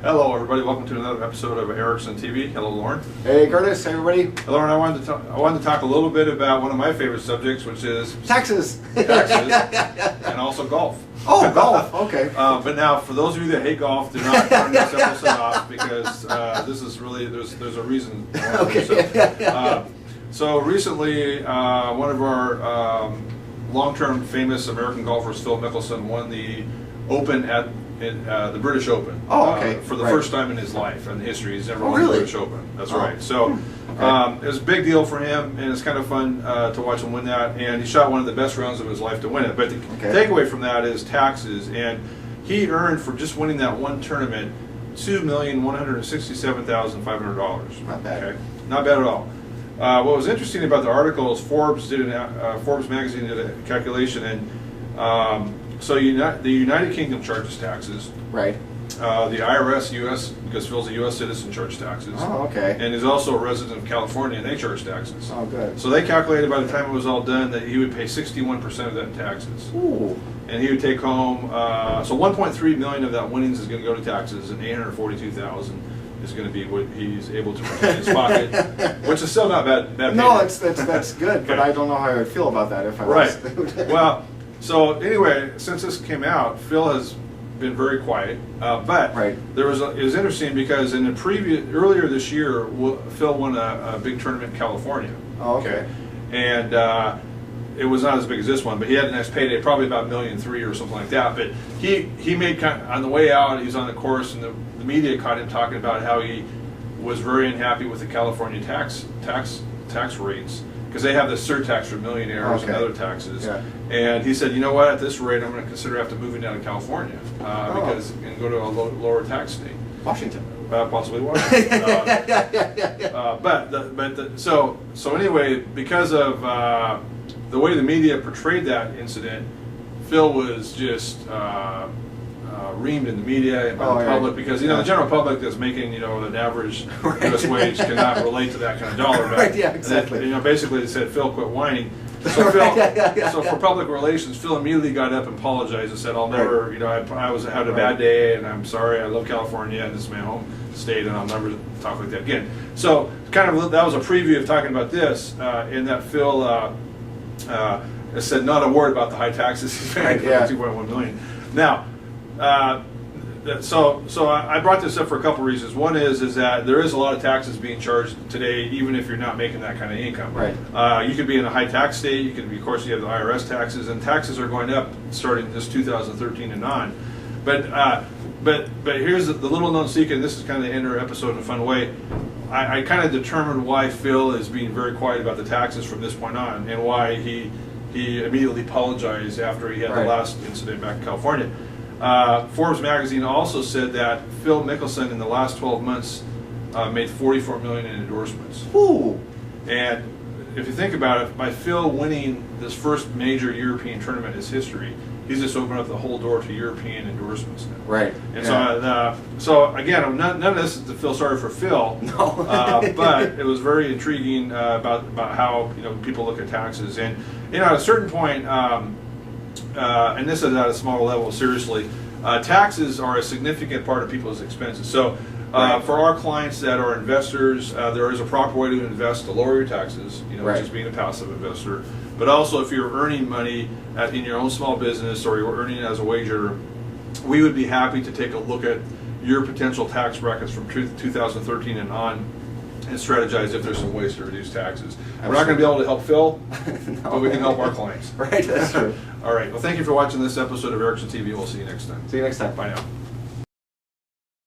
Hello, everybody. Welcome to another episode of Erickson TV. Hello, Lauren. Hey, Curtis. Hey, everybody. Hey, Lauren, I wanted to talk a little bit about one of my favorite subjects, which is Taxes. and also golf. Oh, golf. Okay. But now, for those of you that hate golf, do not turn this episode off because this is really there's a reason. Okay. So recently, one of our long-term famous American golfers, Phil Mickelson, won the Open at the British Open. Oh, okay. For the first time in his life and history, he's never won really? the British Open. That's right. So Okay. it was a big deal for him, and it's kind of fun to watch him win that. And he shot one of the best rounds of his life to win it. But the takeaway from that is taxes, and he earned for just winning that one tournament $2,167,500. Not bad. Okay? Not bad at all. What was interesting about the article is Forbes magazine did a calculation, and so the United Kingdom charges taxes. Right. The IRS, U.S., because Phil's a U.S. citizen, charges taxes. Oh, okay. And he's also a resident of California, and they charge taxes. Oh, good. So they calculated by the time it was all done that he would pay 61% of that in taxes. Ooh. And he would take home, so 1.3 million of that winnings is going to go to taxes, and 842,000 is going to be what he's able to bring in his pocket, which is still not bad. No, that's good, but I don't know how I would feel about that if I was. Right. Well, so anyway, since this came out, Phil has been very quiet, but it was interesting because in the earlier this year, Phil won a big tournament in California. Oh, okay. And it was not as big as this one, but he had a nice payday, probably about $1.3 million or something like that. But he made on the way out, he was on the course, and the media caught him talking about how he was very unhappy with the California tax rates, because they have the surtax for millionaires and other taxes. Yeah. And he said, you know what, at this rate, I'm going to consider after moving down to California and go to a lower tax state. Washington. Possibly Washington. So anyway, because of the way the media portrayed that incident, Phil was just reamed in the media and by the public, because the general public that's making an average U.S. wage cannot relate to that kind of dollar value. Right, yeah, exactly. And then, basically they said, Phil, quit whining. So for public relations, Phil immediately got up and apologized and said, I'll never, I had a bad day, and I'm sorry, I love California, and this is my home state, and I'll never talk like that again. So kind of that was a preview of talking about this, in that Phil said not a word about the high taxes he's paying for $2.1 million. Now, so I brought this up for a couple reasons. One is that there is a lot of taxes being charged today, even if you're not making that kind of income. Right. You could be in a high tax state. You can be, of course, you have the IRS taxes, and taxes are going up starting this 2013 and on. But here's the little known secret. And this is kind of the end of our episode in a fun way. I kind of determined why Phil is being very quiet about the taxes from this point on, and why he immediately apologized after he had the last incident back in California. Forbes magazine also said that Phil Mickelson in the last 12 months made $44 million in endorsements. Ooh. And if you think about it, by Phil winning this first major European tournament in his history, he's just opened up the whole door to European endorsements now. Right. And so again, none of this is to feel sorry for Phil. No. But it was very intriguing about how people look at taxes, and at a certain point. And this is at a smaller level, seriously, taxes are a significant part of people's expenses. So for our clients that are investors, there is a proper way to invest to lower your taxes, which is being a passive investor. But also if you're earning money in your own small business, or you're earning as a wage earner, we would be happy to take a look at your potential tax brackets from 2013 and on, and strategize if there's some ways to reduce taxes. Absolutely. We're not going to be able to help Phil, but we can help our clients. Right, that's true. All right. Well, thank you for watching this episode of Erickson TV. We'll see you next time. See you next time. Bye now.